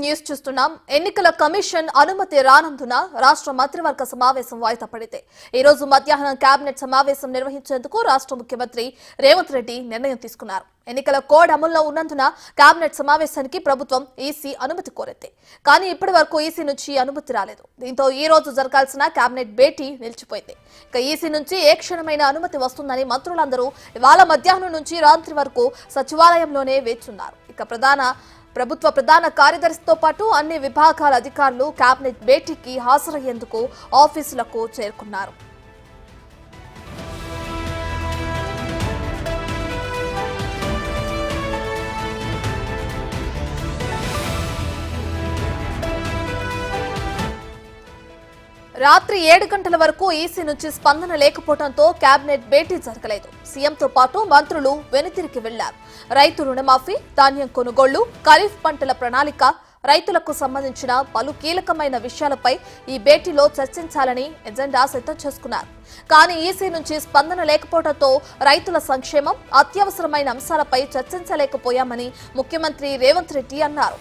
News చూస్తున్నాం. ఎన్నికల commission అనుమతి రానందున రాష్ట్ర మంత్రివర్గ సమావేశం వాయిదా పడితే ఈ రోజు మధ్యాహ్నం కేబినెట్ సమావేశం నిర్వహించేందుకు రాష్ట్ర ముఖ్యమంత్రి రేవంత్ రెడ్డి నిర్ణయం తీసుకున్నారు. ఎన్నికల కోడ్ అమల్లో ఉన్నందున కేబినెట్ సమావేశానికి ప్రభుత్వం ఈసీ అనుమతి కోరింది. కానీ ఇప్పటి వరకు ఈసీ నుంచి అనుమతి రాలేదు. దీంతో ఈ రోజు జరగాల్సిన కేబినెట్ భేటీ నిలిచిపోయింది. ఇక ఈసీ నుంచి ఏ క్షణమైన అనుమతి వస్తుందని మంత్రులందరూ ఇవాళ మధ్యాహ్నం నుంచి రాత్రి వరకు సచివాలయంలోనే వేచున్నారు. ఇక ప్రభుత్వ ప్రధాన కార్యదర్శితో పాటు అన్ని విభాగాల అధికారులు కేబినెట్ భేటీకి హాజరయ్యేందుకు ఆఫీసులకు చేరుకున్నారు. రాత్రి 7 గంటల వరకు ఈసీ నుంచి స్పందన లేకపోవడంతో కేబినెట్ భేటీ జరగలేదు. సీఎంతో పాటు మంత్రులు వెనుతిరిగి వెళ్లారు. రైతు రుణమాఫీ, ధాన్యం కొనుగోళ్లు, ఖరీఫ్ పంటల ప్రణాళిక, రైతులకు సంబంధించిన పలు కీలకమైన విషయాలపై ఈ భేటీలో చర్చించాలని ఎజెండా సిద్ధం చేసుకున్నారు. కానీ ఈసీ నుంచి స్పందన లేకపోవడంతో రైతుల సంక్షేమం, అత్యవసరమైన అంశాలపై చర్చించలేకపోయామని ముఖ్యమంత్రి రేవంత్ రెడ్డి అన్నారు.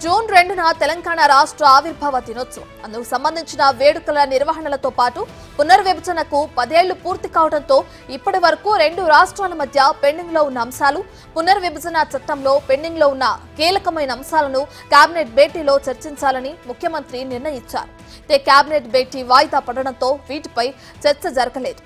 జూన్ 2న తెలంగాణ రాష్ట్ర ఆవిర్భావ దినోత్సవం. అందుకు సంబంధించిన వేడుకల నిర్వహణలతో పాటు పునర్విభజనకు 10 ఏళ్లు పూర్తి కావడంతో ఇప్పటి వరకు 2 రాష్ట్రాల మధ్య పెండింగ్ లో ఉన్న అంశాలు, పునర్విభజన చట్టంలో పెండింగ్ లో ఉన్న కీలకమైన అంశాలను కేబినెట్ భేటీలో చర్చించాలని ముఖ్యమంత్రి నిర్ణయించారు. అయితే కేబినెట్ భేటీ వాయిదా పడడంతో వీటిపై చర్చ జరగలేదు.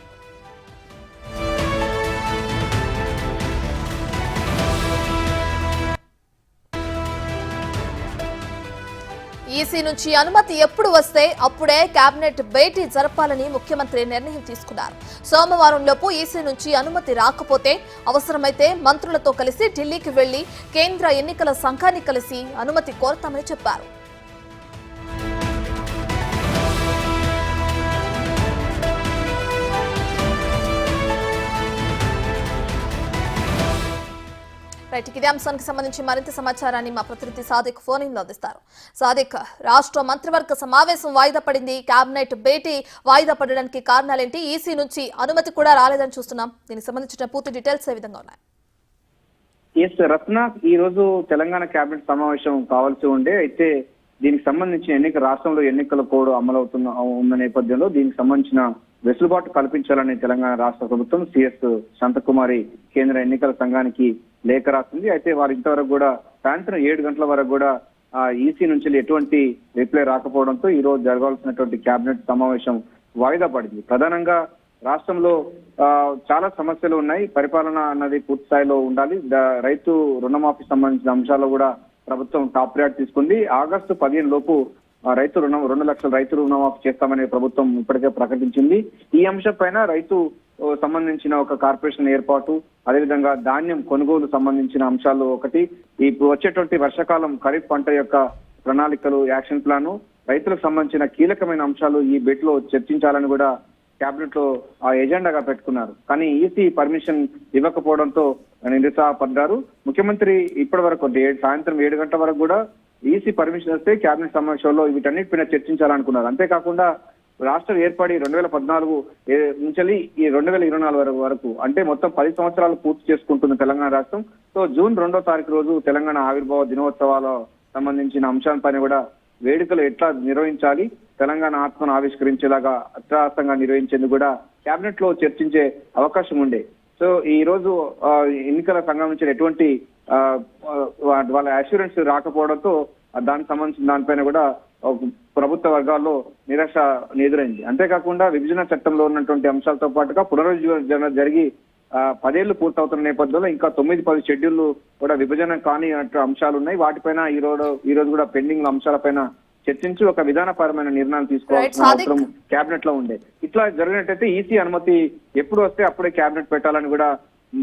ఈసీ నుంచి అనుమతి ఎప్పుడు వస్తే అప్పుడే కేబినెట్ భేటీ జరపాలని ముఖ్యమంత్రి నిర్ణయం తీసుకున్నారు. సోమవారంలోపు ఈసీ నుంచి అనుమతి రాకపోతే అవసరమైతే మంత్రులతో కలిసి ఢిల్లీకి వెళ్లి కేంద్ర ఎన్నికల సంఘాన్ని కలిసి అనుమతి కోరతామని చెప్పారు. ఇదే అంశానికి సంబంధించి మరింత సమాచారాన్ని మా ప్రతినిధి సాదిక్ ఫోన్ ఇన్ లో అందిస్తారు. సాదిక్, రాష్ట్ర మంత్రివర్గ సమావేశం వాయిదా పడింది. కేబినెట్ భేటీ వాయిదా పడడానికి కారణాలేంటి? ఈసీ నుంచి అనుమతి కూడా రాలేదని చూస్తున్నాం. దీనికి సంబంధించిన పూర్తి డీటెయిల్స్ ఏ విధంగా ఉన్నాయి? రత్న, ఈ రోజు తెలంగాణ కేబినెట్ సమావేశం కావాల్సి ఉండే, అయితే దీనికి సంబంధించిన రాష్ట్రంలో ఎన్నికల కోడ్ ఉన్న నేపథ్యంలో దీనికి సంబంధించిన వెసులుబాటు కల్పించాలని తెలంగాణ రాష్ట్ర ప్రభుత్వం సిఎస్ శాంతకుమారి కేంద్ర ఎన్నికల సంఘానికి లేఖ రాసింది. అయితే వారు ఇంతవరకు కూడా సాయంత్రం 7 గంటల వరకు కూడా ఈసీ నుంచి ఎటువంటి రిప్లై రాకపోవడంతో ఈ రోజు జరగాల్సినటువంటి కేబినెట్ సమావేశం వాయిదా పడింది. ప్రధానంగా రాష్ట్రంలో చాలా సమస్యలు ఉన్నాయి. పరిపాలన అన్నది పూర్తి స్థాయిలో ఉండాలి. రైతు రుణమాఫీ సంబంధించిన అంశాల్లో కూడా ప్రభుత్వం టాప్ ప్రయారిటీ తీసుకుంది. ఆగస్టు 15 లోపు 2 లక్షల రైతు రుణమాఫీ చేస్తామని ప్రభుత్వం ఇప్పటికే ప్రకటించింది. ఈ అంశం పైన రైతు సంబంధించిన ఒక కార్పొరేషన్ ఏర్పాటు, అదేవిధంగా ధాన్యం కొనుగోలు సంబంధించిన అంశాలు ఒకటి, ఇప్పుడు వచ్చేటువంటి వర్షాకాలం ఖరీఫ్ పంట యొక్క ప్రణాళికలు, యాక్షన్ ప్లాన్, రైతులకు సంబంధించిన కీలకమైన అంశాలు ఈ భేటీలో చర్చించాలని కూడా కేబినెట్ లో ఎజెండాగా పెట్టుకున్నారు. కానీ ఈసీ పర్మిషన్ ఇవ్వకపోవడంతో నిరుత్సాహపడ్డారు. ముఖ్యమంత్రి ఇప్పటి వరకు సాయంత్రం 7 గంటల వరకు కూడా ఈసీ పర్మిషన్ వస్తే కేబినెట్ సమావేశంలో వీటన్నిటిపైన చర్చించాలనుకున్నారు. అంతేకాకుండా రాష్ట్రం ఏర్పడి 2014 నుంచి ఈ 2024 వరకు అంటే మొత్తం 10 సంవత్సరాలు పూర్తి చేసుకుంటున్న తెలంగాణ రాష్ట్రం. సో జూన్ 2వ తారీఖు రోజు తెలంగాణ ఆవిర్భావ దినోత్సవాల సంబంధించిన అంశాలపైన కూడా వేడుకలు ఎట్లా నిర్వహించాలి, తెలంగాణ ఆత్మను ఆవిష్కరించేలాగా అత్యాసంగా నిర్వహించేందుకు కూడా కేబినెట్ లో చర్చించే అవకాశం ఉండే. సో ఈ రోజు ఎన్నికల సంఘం నుంచి ఎటువంటి వాళ్ళ అష్యూరెన్స్ రాకపోవడంతో దానికి సంబంధించిన దానిపైన కూడా ప్రభుత్వ వర్గాల్లో నిరాశ ఎదురైంది. అంతేకాకుండా విభజన చట్టంలో ఉన్నటువంటి అంశాలతో పాటుగా పునరుజ్జీవన జరిగి 10 ఏళ్లు పూర్తవుతున్న నేపథ్యంలో ఇంకా 9-10 షెడ్యూళ్లు కూడా విభజన కాని అంశాలు ఉన్నాయి. వాటిపైన ఈ రోజు కూడా పెండింగ్ అంశాలపైన చర్చించి ఒక విధానపరమైన నిర్ణయం తీసుకోవాల్సిన అవసరం కేబినెట్ లో ఉండే. ఇట్లా జరిగినట్టయితే ఈసీ అనుమతి ఎప్పుడు వస్తే అప్పుడే కేబినెట్ పెట్టాలని కూడా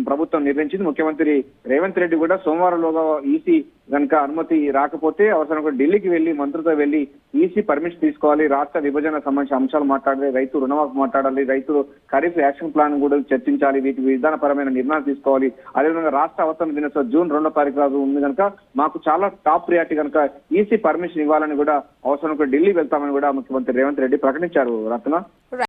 ప్రభుత్వం నిర్ణయించింది. ముఖ్యమంత్రి రేవంత్ రెడ్డి కూడా సోమవారంలోగా ఈసీ కనుక అనుమతి రాకపోతే అవసరం ఢిల్లీకి వెళ్లి మంత్రులతో వెళ్లి ఈసీ పర్మిషన్ తీసుకోవాలి, రాష్ట్ర విభజన సంబంధించిన అంశాలు మాట్లాడాలి, రైతు రుణమాఫీ మాట్లాడాలి, రైతు ఖరీఫ్ యాక్షన్ ప్లాన్ కూడా చర్చించాలి, వీటి విధానపరమైన నిర్ణయాలు తీసుకోవాలి. అదేవిధంగా రాష్ట్ర అవతరణ దినోత్సవం జూన్ 2వ తారీఖు రోజు ఉంది కనుక మాకు చాలా టాప్ ప్రియారిటీ కనుక ఈసీ పర్మిషన్ ఇవ్వాలని కూడా అవసరం ఢిల్లీ వెళ్తామని కూడా ముఖ్యమంత్రి రేవంత్ రెడ్డి ప్రకటించారు. రత్న.